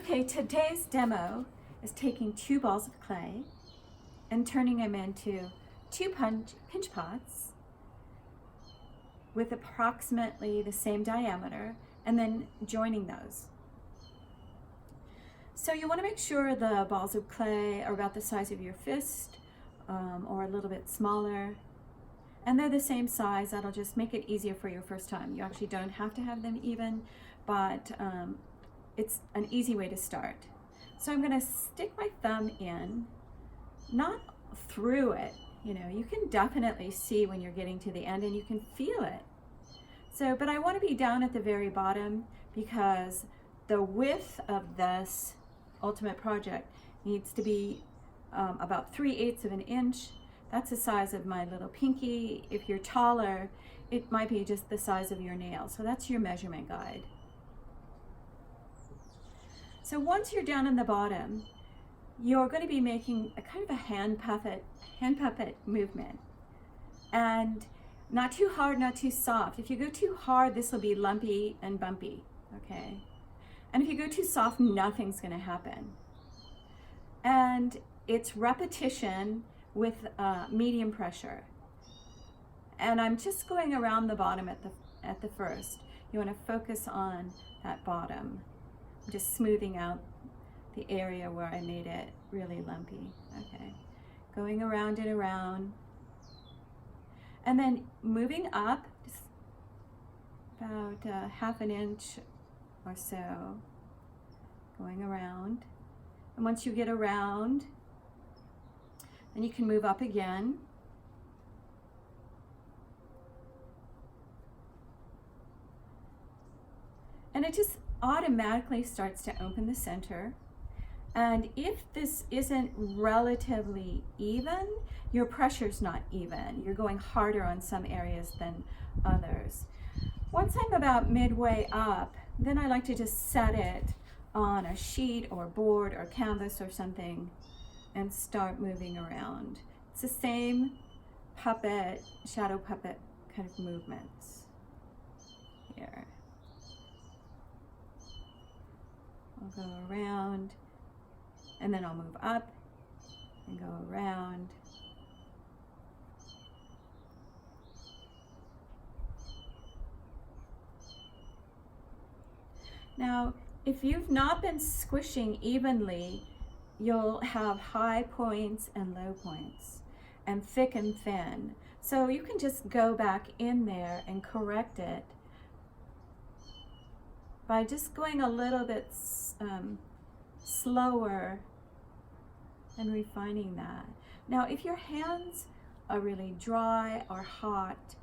Okay, today's demo is taking 2 balls of clay and turning them into 2 pinch pots with approximately the same diameter, and then joining those. So you want to make sure the balls of clay are about the size of your fist, or a little bit smaller, and they're the same size. That'll just make it easier for your first time. You actually don't have to have them even, but it's an easy way to start. So I'm going to stick my thumb in, not through it. You know, you can definitely see when you're getting to the end and you can feel it. So, but I want to be down at the very bottom because the width of this ultimate project needs to be about 3/8 of an inch. That's the size of my little pinky. If you're taller, it might be just the size of your nail. So that's your measurement guide. So once you're down in the bottom, you're going to be making a kind of a hand puppet movement. And not too hard, not too soft. If you go too hard, this will be lumpy and bumpy, okay? And if you go too soft, nothing's going to happen. And it's repetition with medium pressure. And I'm just going around the bottom at the first. You want to focus on that bottom. I'm just smoothing out the area where I made it really lumpy. Okay, going around and around. And then moving up, just about 1/2 inch or so, going around. And once you get around, then you can move up again. And it just automatically starts to open the center. And if this isn't relatively even, your pressure's not even. You're going harder on some areas than others. Once I'm about midway up, then I like to just set it on a sheet or board or canvas or something and start moving around. It's the same puppet, shadow puppet kind of movements here. I'll go around, and then I'll move up and go around. Now, if you've not been squishing evenly, you'll have high points and low points, and thick and thin. So you can just go back in there and correct it by just going a little bit slower and refining that. Now, if your hands are really dry or hot,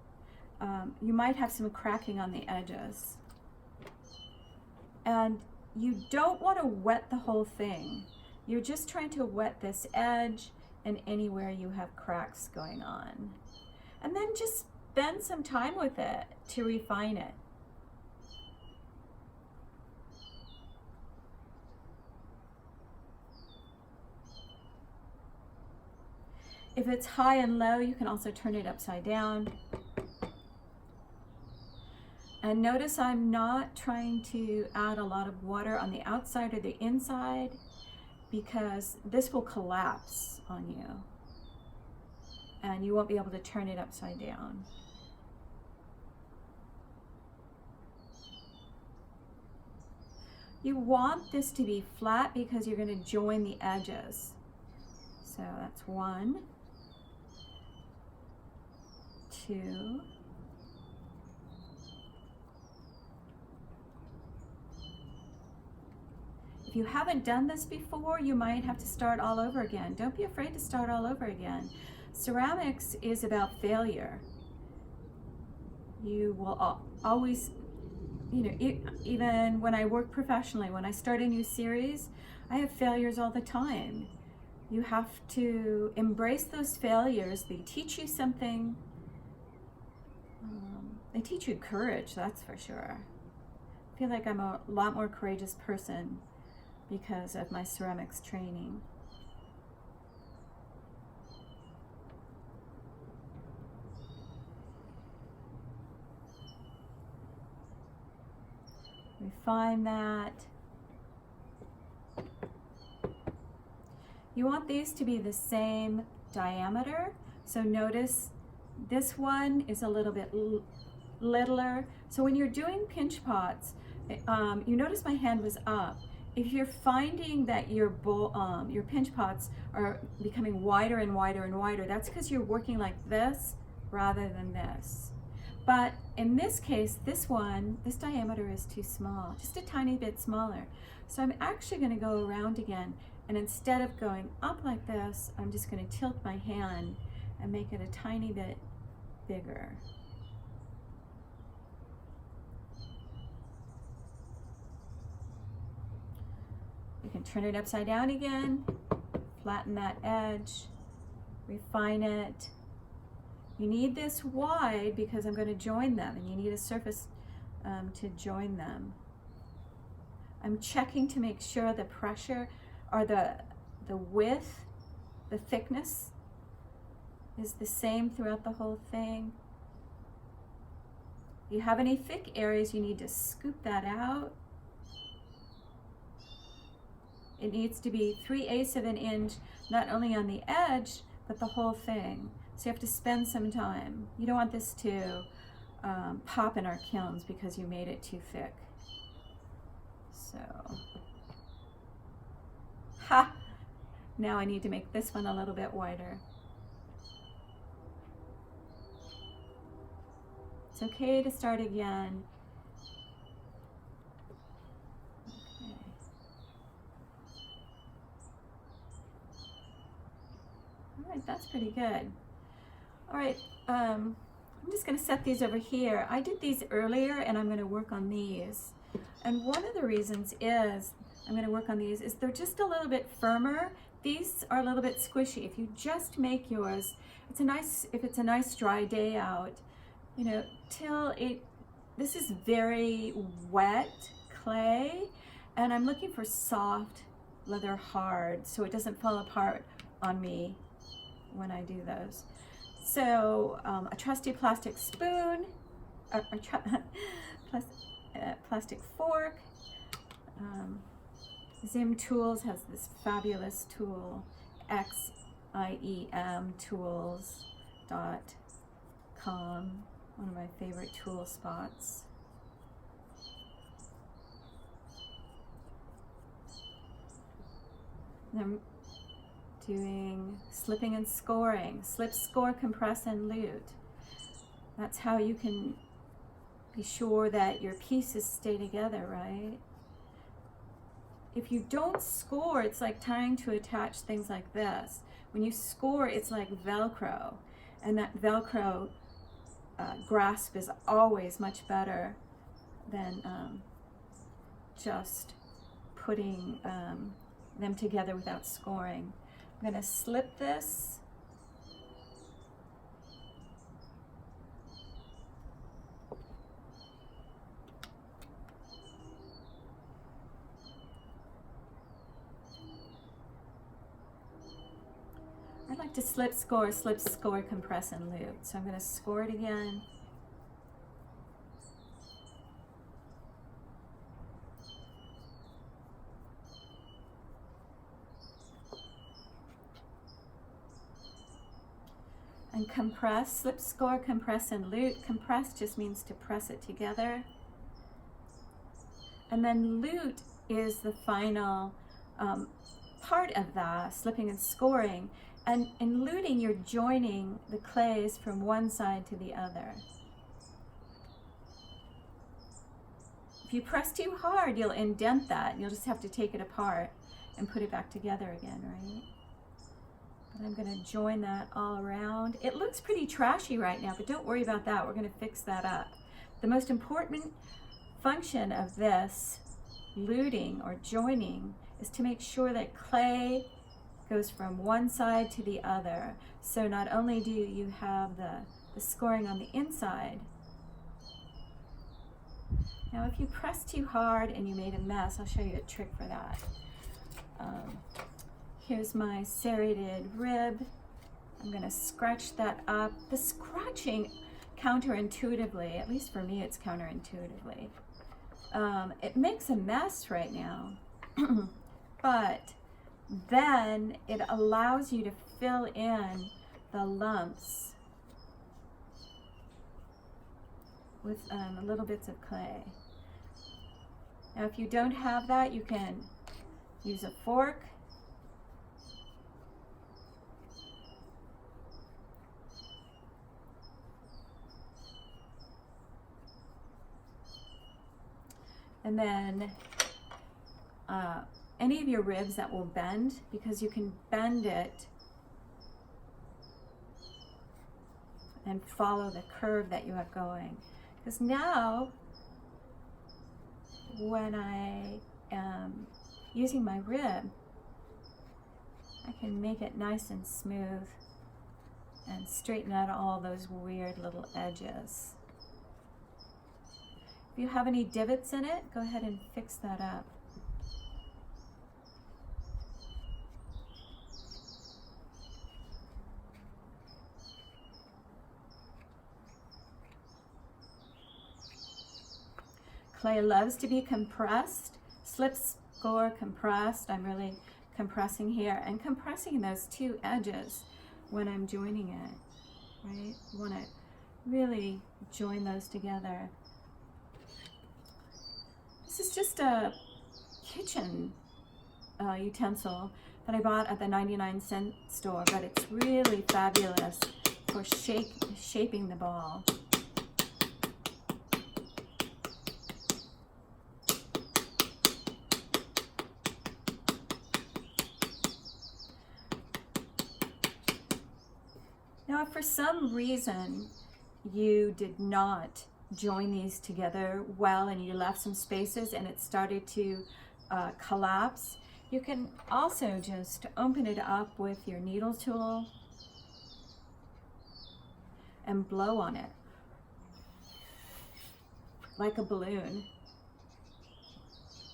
you might have some cracking on the edges. And you don't want to wet the whole thing. You're just trying to wet this edge and anywhere you have cracks going on. And then just spend some time with it to refine it. If it's high and low, you can also turn it upside down. And notice I'm not trying to add a lot of water on the outside or the inside, because this will collapse on you and you won't be able to turn it upside down. You want this to be flat because you're going to join the edges. So that's 1, 2, if you haven't done this before, you might have to start all over again. Don't be afraid to start all over again. Ceramics is about failure. You will always, you know, even when I work professionally, when I start a new series, I have failures all the time. You have to embrace those failures. They teach you something. They teach you courage, that's for sure. I feel like I'm a lot more courageous person because of my ceramics training. Refine that. You want these to be the same diameter. So notice this one is a little bit littler. So when you're doing pinch pots, you notice my hand was up. If you're finding that your pinch pots are becoming wider and wider and wider, that's because you're working like this rather than this. But in this case, this diameter is too small, just a tiny bit smaller. So I'm actually going to go around again, and instead of going up like this, I'm just going to tilt my hand and make it a tiny bit bigger. You can turn it upside down again, flatten that edge, refine it. You need this wide because I'm going to join them, and you need a surface to join them. I'm checking to make sure the pressure or the width, the thickness is the same throughout the whole thing. If you have any thick areas, you need to scoop that out. It needs to be 3/8 of an inch, not only on the edge, but the whole thing. So you have to spend some time. You don't want this to pop in our kilns because you made it too thick. So, ha! Now I need to make this one a little bit wider. It's okay to start again. Okay. All right, that's pretty good. All right, I'm just going to set these over here. I did these earlier, and I'm going to work on these. And one of the reasons is I'm going to work on these is they're just a little bit firmer. These are a little bit squishy. If you just make yours, if it's a nice dry day out, you know, this is very wet clay, and I'm looking for soft, leather hard, so it doesn't fall apart on me when I do those. So a trusty plastic spoon, plastic fork. Zim Tools has this fabulous tool, ximtools.com, one of my favorite tool spots. And I'm doing slipping and scoring, slip, score, compress, and lute. That's how you can be sure that your pieces stay together, right? If you don't score, it's like trying to attach things like this. When you score, it's like Velcro, and that Velcro grasp is always much better than just putting them together without scoring. I'm going to slip this. I like to slip, score, compress, and lute. So I'm going to score it again. And compress, slip, score, compress, and lute. Compress just means to press it together. And then lute is the final part of the slipping and scoring. And in luting, you're joining the clays from one side to the other. If you press too hard, you'll indent that. You'll just have to take it apart and put it back together again, right? But I'm going to join that all around. It looks pretty trashy right now, but don't worry about that. We're going to fix that up. The most important function of this luting or joining is to make sure that clay goes from one side to the other. So not only do you have the scoring on the inside. Now if you press too hard and you made a mess, I'll show you a trick for that. Here's my serrated rib. I'm going to scratch that up. The scratching counterintuitively, at least for me it's counterintuitively, it makes a mess right now, but then it allows you to fill in the lumps with little bits of clay. Now if you don't have that, you can use a fork. And then any of your ribs that will bend, because you can bend it and follow the curve that you have going. Because now, when I am using my rib, I can make it nice and smooth and straighten out all those weird little edges. If you have any divots in it, go ahead and fix that up. Clay loves to be compressed, slip, score, compressed. I'm really compressing here and compressing those two edges when I'm joining it, right? You want to really join those together. This is just a kitchen utensil that I bought at the 99-cent store, but it's really fabulous for shaping the ball. Now, if for some reason you did not join these together well and you left some spaces and it started to collapse, you can also just open it up with your needle tool and blow on it like a balloon,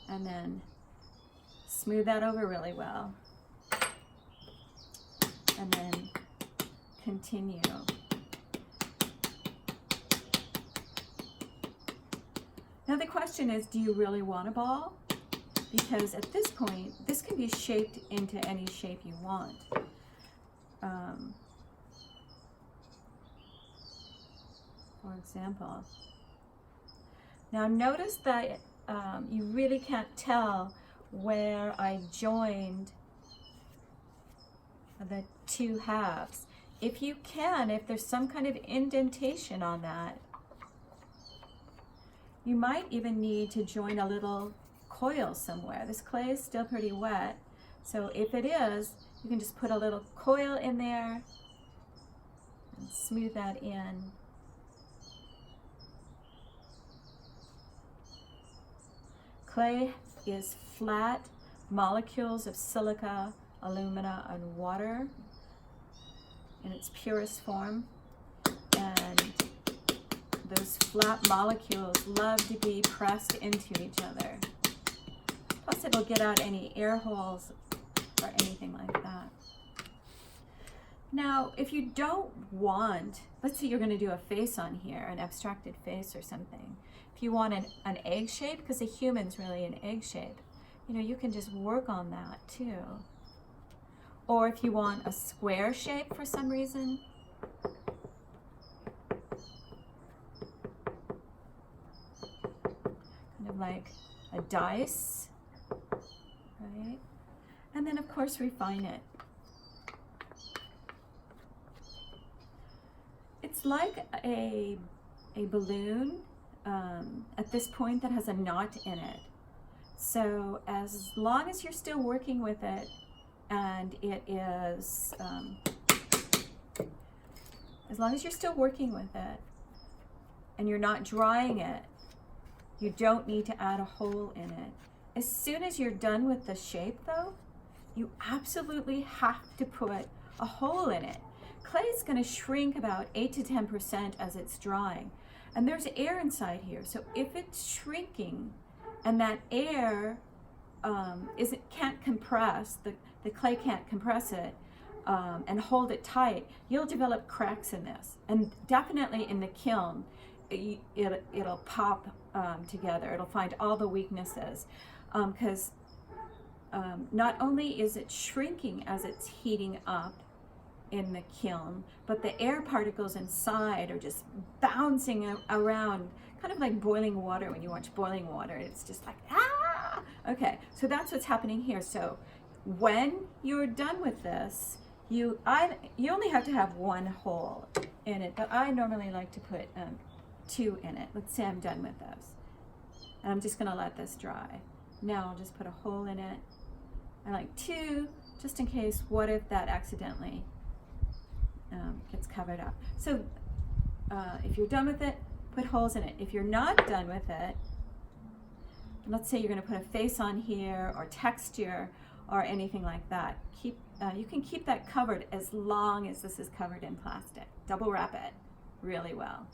and then smooth that over really well, and then continue. Now the question is, do you really want a ball? Because at this point, this can be shaped into any shape you want. For example, now notice that you really can't tell where I joined the two halves. If you can, if there's some kind of indentation on that, you might even need to join a little coil somewhere. This clay is still pretty wet, so if it is, you can just put a little coil in there and smooth that in. Clay is flat molecules of silica, alumina, and water in its purest form, and those flat molecules love to be pressed into each other. Plus it'll get out any air holes or anything like that. Now, if you don't want, let's say you're going to do a face on here, an abstracted face or something. If you want an egg shape, because a human's really an egg shape, you know, you can just work on that too. Or if you want a square shape for some reason, kind of like a dice, right? And then of course refine it. It's like a balloon at this point that has a knot in it. So as long as you're still working with it, and it is, as long as you're still working with it and you're not drying it, you don't need to add a hole in it. As soon as you're done with the shape though, you absolutely have to put a hole in it. Clay is going to shrink about 8 to 10% as it's drying, and there's air inside here. So if it's shrinking and that air can't compress, the clay can't compress it and hold it tight, you'll develop cracks in this. And definitely in the kiln, it'll pop together. It'll find all the weaknesses because not only is it shrinking as it's heating up in the kiln, but the air particles inside are just bouncing around, kind of like boiling water. When you watch boiling water, it's just like, ah! Okay, so that's what's happening here. So when you're done with this, you only have to have one hole in it, but I normally like to put 2 in it. Let's say I'm done with this. And I'm just gonna let this dry. Now I'll just put a hole in it. I like 2, just in case, what if that accidentally gets covered up. So if you're done with it, put holes in it. If you're not done with it, let's say you're gonna put a face on here or texture or anything like that, you can keep that covered as long as this is covered in plastic. Double wrap it really well.